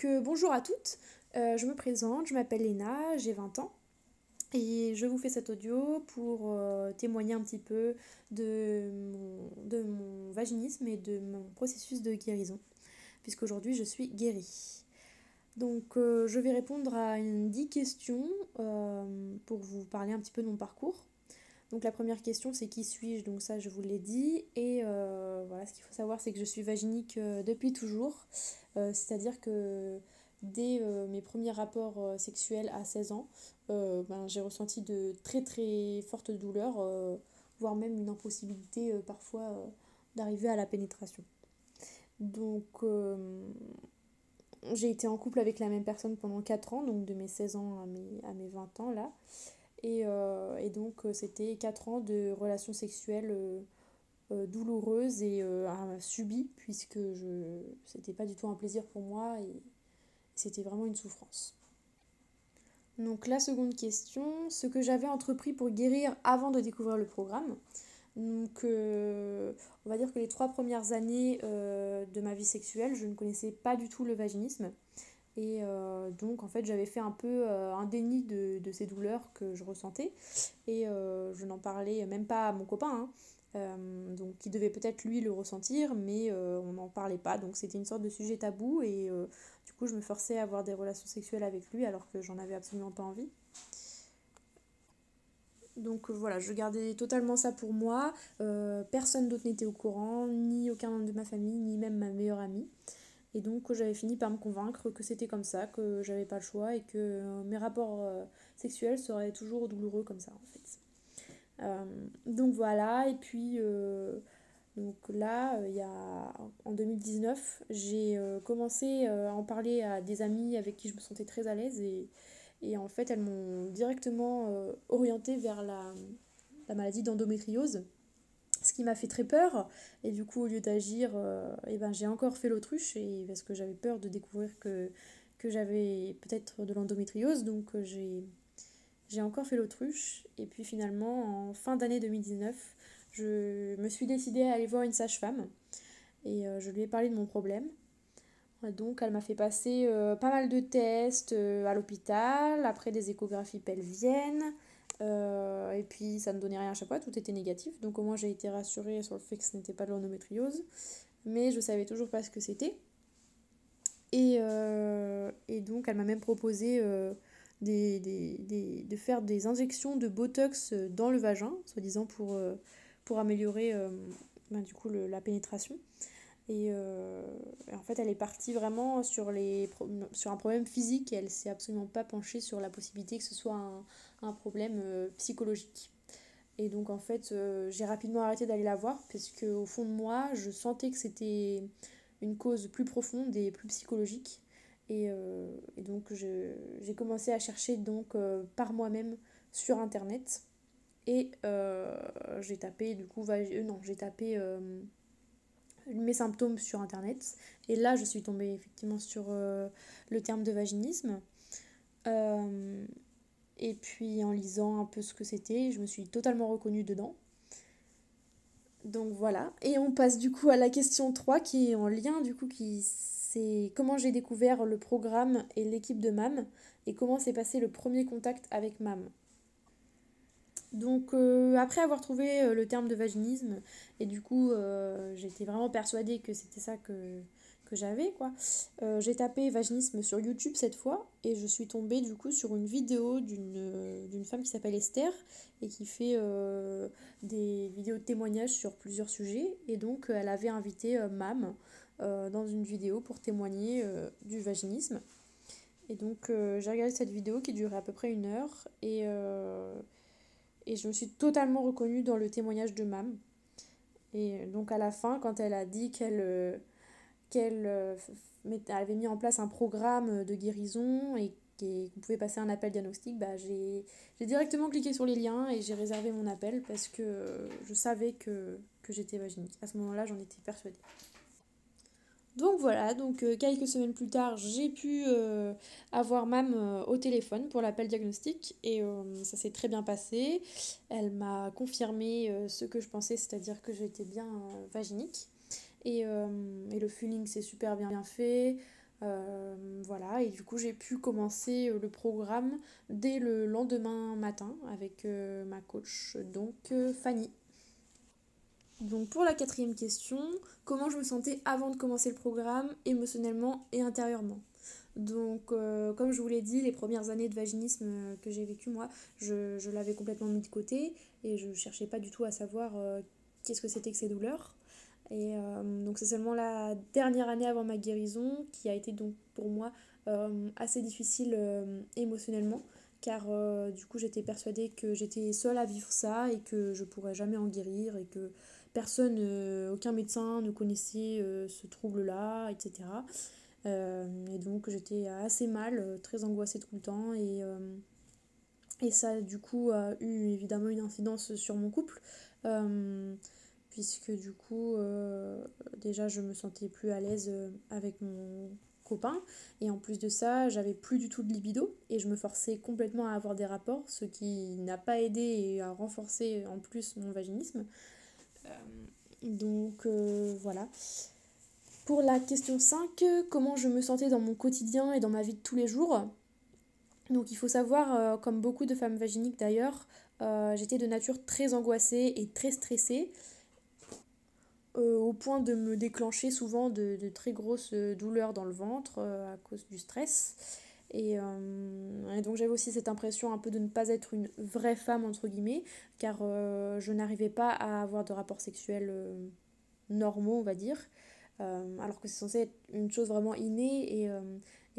Bonjour à toutes. Je me présente, je m'appelle Léna, j'ai 20 ans et je vous fais cet audio pour témoigner un petit peu de mon vaginisme et de mon processus de guérison, puisqu'aujourd'hui je suis guérie. Je vais répondre à 10 questions pour vous parler un petit peu de mon parcours. Donc la première question, c'est qui suis-je? Donc ça, je vous l'ai dit. Et voilà, ce qu'il faut savoir, c'est que je suis vaginique depuis toujours. C'est-à-dire que dès mes premiers rapports sexuels à 16 ans, j'ai ressenti de très très fortes douleurs, voire même une impossibilité parfois d'arriver à la pénétration. Donc j'ai été en couple avec la même personne pendant 4 ans, donc de mes 16 ans à mes 20 ans là. C'était 4 ans de relations sexuelles douloureuses et subies, puisque c'était pas du tout un plaisir pour moi et c'était vraiment une souffrance. Donc la seconde question, ce que j'avais entrepris pour guérir avant de découvrir le programme. On va dire que les 3 premières années de ma vie sexuelle, je ne connaissais pas du tout le vaginisme. En fait, j'avais fait un peu un déni de ces douleurs que je ressentais. Je n'en parlais même pas à mon copain, hein. Qui devait peut-être lui le ressentir, mais on n'en parlait pas. Donc c'était une sorte de sujet tabou. Du coup, je me forçais à avoir des relations sexuelles avec lui alors que j'en avais absolument pas envie. Voilà, je gardais totalement ça pour moi. Personne d'autre n'était au courant, ni aucun membre de ma famille, ni même ma meilleure amie. J'avais fini par me convaincre que c'était comme ça, que j'avais pas le choix et que mes rapports sexuels seraient toujours douloureux comme ça en fait. Donc voilà, et puis donc là, en 2019, j'ai commencé à en parler à des amis avec qui je me sentais très à l'aise et en fait elles m'ont directement orientée vers la maladie d'endométriose, ce qui m'a fait très peur. Et du coup, au lieu d'agir, j'ai encore fait l'autruche parce que j'avais peur de découvrir que j'avais peut-être de l'endométriose. J'ai encore fait l'autruche. Et puis finalement, en fin d'année 2019, je me suis décidée à aller voir une sage-femme et je lui ai parlé de mon problème. Donc elle m'a fait passer pas mal de tests à l'hôpital, après des échographies pelviennes, et puis ça ne donnait rien à chaque fois, tout était négatif. Donc au moins j'ai été rassurée sur le fait que ce n'était pas de l'endométriose, mais je savais toujours pas ce que c'était. Donc elle m'a même proposé de faire des injections de Botox dans le vagin, soi-disant pour améliorer la pénétration. En fait, elle est partie vraiment sur un problème physique et elle s'est absolument pas penchée sur la possibilité que ce soit un problème psychologique. En fait, j'ai rapidement arrêté d'aller la voir parce qu'au fond de moi, je sentais que c'était une cause plus profonde et plus psychologique. J'ai commencé à chercher par moi-même sur internet j'ai tapé j'ai tapé mes symptômes sur internet et là je suis tombée effectivement sur le terme de vaginisme. Euh, et puis en lisant un peu ce que c'était, je me suis totalement reconnue dedans. Donc voilà, et on passe du coup à la question 3 qui est en lien du coup qui c'est comment j'ai découvert le programme et l'équipe de MAM et comment s'est passé le premier contact avec MAM. Après avoir trouvé le terme de vaginisme, et du coup j'étais vraiment persuadée que c'était ça que j'avais quoi. J'ai tapé vaginisme sur YouTube cette fois et je suis tombée du coup sur une vidéo d'une femme qui s'appelle Esther et qui fait des vidéos de témoignages sur plusieurs sujets. Elle avait invité Mam dans une vidéo pour témoigner du vaginisme. J'ai regardé cette vidéo qui durait à peu près 1 heure et je me suis totalement reconnue dans le témoignage de Mam. Et donc à la fin, quand elle a dit qu'elle avait mis en place un programme de guérison et qu'on pouvait passer un appel diagnostic, j'ai directement cliqué sur les liens et j'ai réservé mon appel parce que je savais que j'étais vaginique. À ce moment-là, j'en étais persuadée. Donc voilà, quelques semaines plus tard, j'ai pu avoir Mam au téléphone pour l'appel diagnostic et ça s'est très bien passé. Elle m'a confirmé ce que je pensais, c'est-à-dire que j'étais bien vaginique et le feeling s'est super bien fait. Voilà, et du coup j'ai pu commencer le programme dès le lendemain matin avec ma coach, donc Fanny. Donc pour la quatrième question, comment je me sentais avant de commencer le programme, émotionnellement et intérieurement. Donc comme je vous l'ai dit, les premières années de vaginisme que j'ai vécu moi, je l'avais complètement mis de côté et je cherchais pas du tout à savoir qu'est-ce que c'était que ces douleurs. Et donc c'est seulement la dernière année avant ma guérison qui a été donc pour moi assez difficile émotionnellement, car du coup j'étais persuadée que j'étais seule à vivre ça et que je pourrais jamais en guérir et que personne, aucun médecin ne connaissait ce trouble-là, etc. Et donc j'étais assez mal, très angoissée tout le temps et ça du coup a eu évidemment une incidence sur mon couple. Euh, Puisque du coup déjà je me sentais plus à l'aise avec mon copain et en plus de ça j'avais plus du tout de libido et je me forçais complètement à avoir des rapports, ce qui n'a pas aidé et a renforcé en plus mon vaginisme. Euh, voilà. Pour la question 5, comment je me sentais dans mon quotidien et dans ma vie de tous les jours. Donc il faut savoir, comme beaucoup de femmes vaginiques d'ailleurs, j'étais de nature très angoissée et très stressée, au point de me déclencher souvent de très grosses douleurs dans le ventre à cause du stress. Et donc j'avais aussi cette impression un peu de ne pas être une vraie femme, entre guillemets, car je n'arrivais pas à avoir de rapports sexuels normaux, on va dire, alors que c'est censé être une chose vraiment innée.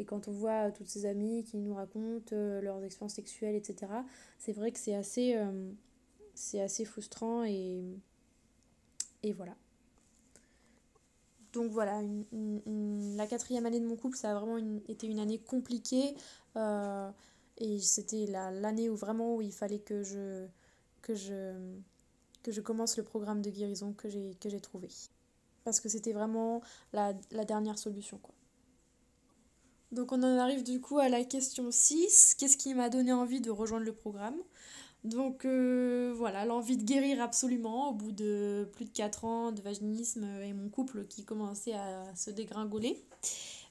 Et quand on voit toutes ces amies qui nous racontent leurs expériences sexuelles, etc., c'est vrai que c'est assez frustrant et voilà. Donc voilà, la quatrième année de mon couple, ça a vraiment été une année compliquée. euh, et c'était l'année où vraiment où il fallait que je, que je commence le programme de guérison que j'ai trouvé. Parce que c'était vraiment la dernière solution, quoi. Donc on en arrive du coup à la question 6. Qu'est-ce qui m'a donné envie de rejoindre le programme? Donc voilà, l'envie de guérir absolument au bout de plus de 4 ans de vaginisme et mon couple qui commençait à se dégringoler.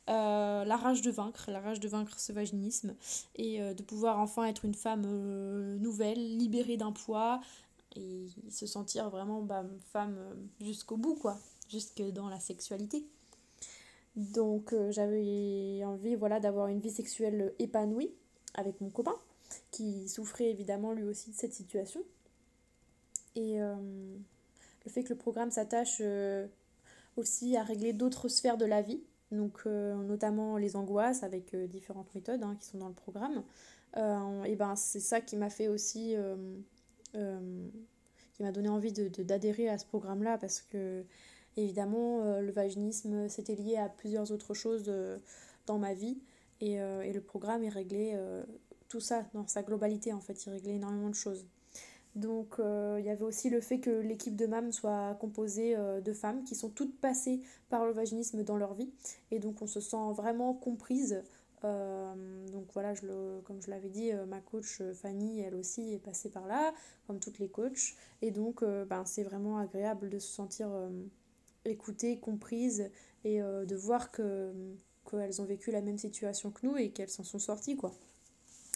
La rage de vaincre ce vaginisme et de pouvoir enfin être une femme nouvelle, libérée d'un poids et se sentir vraiment femme jusqu'au bout, quoi, jusque dans la sexualité. Donc j'avais envie, voilà, d'avoir une vie sexuelle épanouie avec mon copain qui souffrait évidemment lui aussi de cette situation. Et le fait que le programme s'attache aussi à régler d'autres sphères de la vie, donc notamment les angoisses avec différentes méthodes qui sont dans le programme. Et ben c'est ça qui m'a fait aussi, euh, qui m'a donné envie d'adhérer à ce programme-là parce que évidemment le vaginisme c'était lié à plusieurs autres choses dans ma vie et le programme il réglait tout ça dans sa globalité en fait, il réglait énormément de choses. Donc il y avait aussi le fait que l'équipe de MAM soit composée de femmes qui sont toutes passées par le vaginisme dans leur vie. Et donc on se sent vraiment comprise. Donc voilà, comme je l'avais dit, ma coach Fanny, elle aussi est passée par là, comme toutes les coachs. Et donc c'est vraiment agréable de se sentir écoutée, comprise et de voir qu'elles ont vécu la même situation que nous et qu'elles s'en sont sorties, quoi.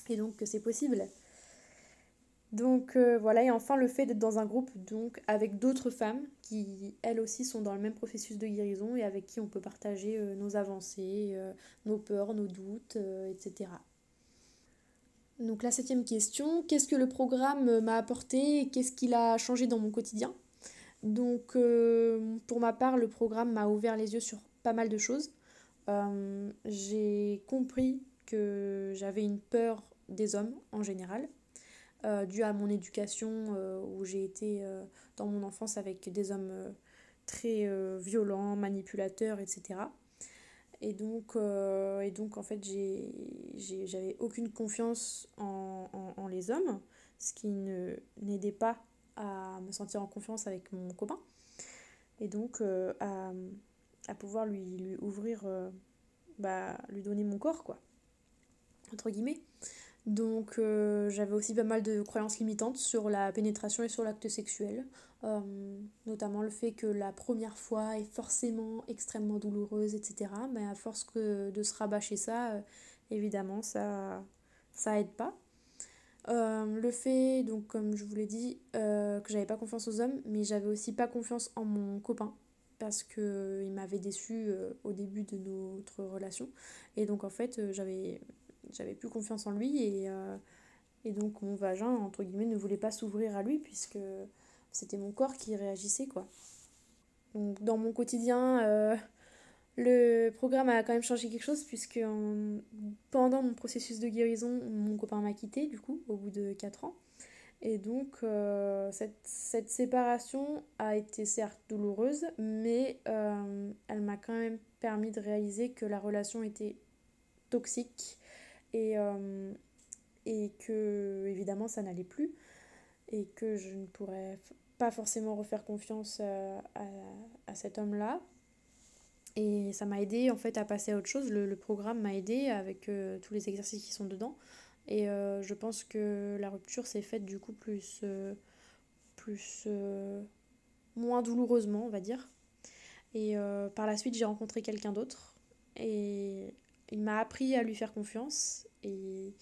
Et donc que c'est possible. Donc voilà, et enfin le fait d'être dans un groupe donc avec d'autres femmes qui elles aussi sont dans le même processus de guérison et avec qui on peut partager nos avancées, nos peurs, nos doutes, etc. Donc la septième question, qu'est-ce que le programme m'a apporté et qu'est-ce qu'il a changé dans mon quotidien? Donc pour ma part, le programme m'a ouvert les yeux sur pas mal de choses. J'ai compris que j'avais une peur des hommes en général dû à mon éducation où j'ai été dans mon enfance avec des hommes très violents, manipulateurs, etc. Et donc en fait, j'avais aucune confiance en les hommes, ce qui n'aidait pas à me sentir en confiance avec mon copain. Et donc à pouvoir lui ouvrir, lui donner mon corps, quoi, entre guillemets. Donc j'avais aussi pas mal de croyances limitantes sur la pénétration et sur l'acte sexuel. Euh, Notamment le fait que la première fois est forcément extrêmement douloureuse, etc. Mais à force de se rabâcher ça, évidemment, ça aide pas. Le fait, donc comme je vous l'ai dit, que j'avais pas confiance aux hommes, mais j'avais aussi pas confiance en mon copain parce que il m'avait déçu au début de notre relation. Et donc en fait, j'avais plus confiance en lui et donc mon vagin, entre guillemets, ne voulait pas s'ouvrir à lui puisque c'était mon corps qui réagissait, quoi. Donc dans mon quotidien, le programme a quand même changé quelque chose puisque pendant mon processus de guérison, mon copain m'a quitté du coup au bout de 4 ans. Et donc cette séparation a été certes douloureuse, mais elle m'a quand même permis de réaliser que la relation était toxique et que évidemment ça n'allait plus et que je ne pourrais pas forcément refaire confiance à cet homme-là. Et ça m'a aidé en fait à passer à autre chose. Le programme m'a aidé avec tous les exercices qui sont dedans. Et je pense que la rupture s'est faite du coup plus moins douloureusement, on va dire. Et par la suite, j'ai rencontré quelqu'un d'autre. Et il m'a appris à lui faire confiance. Et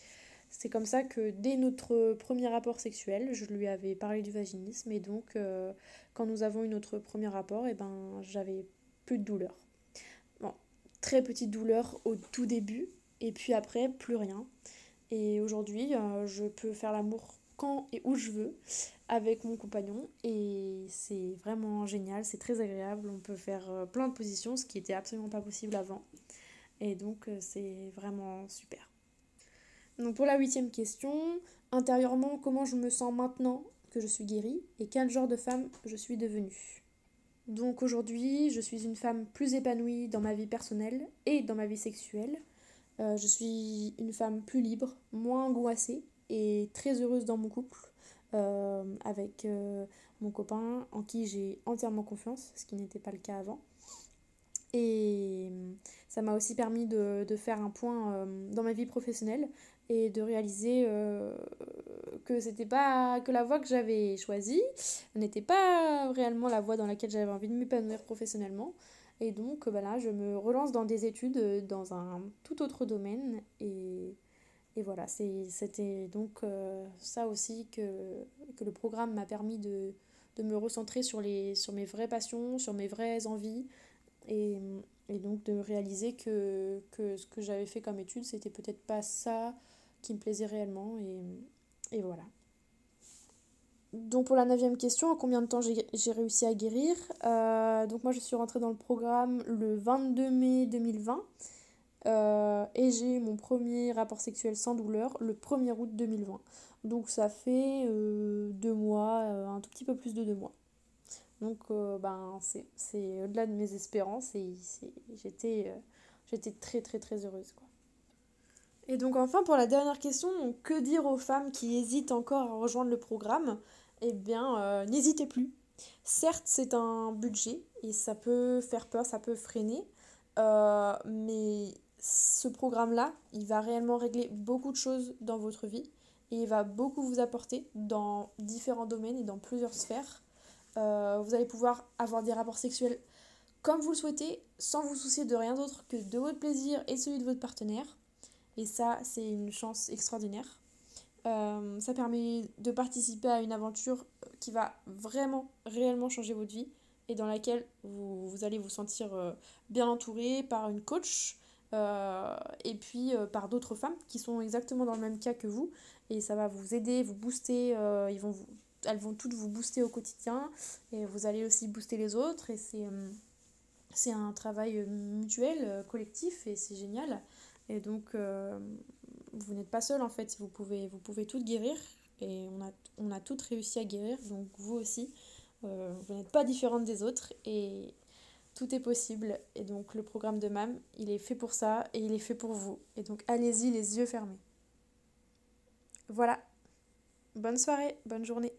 c'est comme ça que dès notre premier rapport sexuel, je lui avais parlé du vaginisme. Et donc, quand nous avons eu notre premier rapport, et ben, j'avais plus de douleur. Bon, très petite douleur au tout début. Et puis après, plus rien. Et aujourd'hui, je peux faire l'amour quand et où je veux avec mon compagnon. Et c'est vraiment génial, c'est très agréable. On peut faire plein de positions, ce qui était absolument pas possible avant. Et donc, c'est vraiment super. Donc, pour la 8e question, intérieurement, comment je me sens maintenant que je suis guérie et quel genre de femme je suis devenue. Donc, aujourd'hui, je suis une femme plus épanouie dans ma vie personnelle et dans ma vie sexuelle. Je suis une femme plus libre, moins angoissée et très heureuse dans mon couple avec mon copain en qui j'ai entièrement confiance, ce qui n'était pas le cas avant. Et ça m'a aussi permis de faire un point dans ma vie professionnelle et de réaliser que c'était pas que la voie que j'avais choisie n'était pas réellement la voie dans laquelle j'avais envie de m'épanouir professionnellement. Et donc bah là, je me relance dans des études dans un tout autre domaine. Et voilà, c'était donc ça aussi que le programme m'a permis de me recentrer sur mes vraies passions, sur mes vraies envies. Et, et donc de réaliser que ce que j'avais fait comme étude, c'était peut-être pas ça qui me plaisait réellement. Et voilà. Donc pour la 9e question, en combien de temps j'ai réussi à guérir. Donc moi je suis rentrée dans le programme le 22 mai 2020 et j'ai eu mon premier rapport sexuel sans douleur le 1er août 2020. Donc ça fait 2 mois, un tout petit peu plus de 2 mois. Donc ben, c'est au-delà de mes espérances et j'étais très très très heureuse, quoi. Et donc enfin pour la dernière question, donc, que dire aux femmes qui hésitent encore à rejoindre le programme. Eh bien, n'hésitez plus. Certes, c'est un budget et ça peut faire peur, ça peut freiner, mais ce programme-là, il va réellement régler beaucoup de choses dans votre vie et il va beaucoup vous apporter dans différents domaines et dans plusieurs sphères. Vous allez pouvoir avoir des rapports sexuels comme vous le souhaitez, sans vous soucier de rien d'autre que de votre plaisir et celui de votre partenaire. Et ça, c'est une chance extraordinaire. Ça permet de participer à une aventure qui va vraiment, réellement changer votre vie et dans laquelle vous allez vous sentir bien entouré par une coach et puis par d'autres femmes qui sont exactement dans le même cas que vous. Et ça va vous aider, vous booster, elles vont toutes vous booster au quotidien et vous allez aussi booster les autres. Et c'est un travail mutuel, collectif et c'est génial. Et donc, vous n'êtes pas seul en fait, vous pouvez toutes guérir et on a toutes réussi à guérir, donc vous aussi, vous n'êtes pas différente des autres et tout est possible. Et donc, le programme de MAM, il est fait pour ça et il est fait pour vous. Et donc, allez-y les yeux fermés. Voilà, bonne soirée, bonne journée.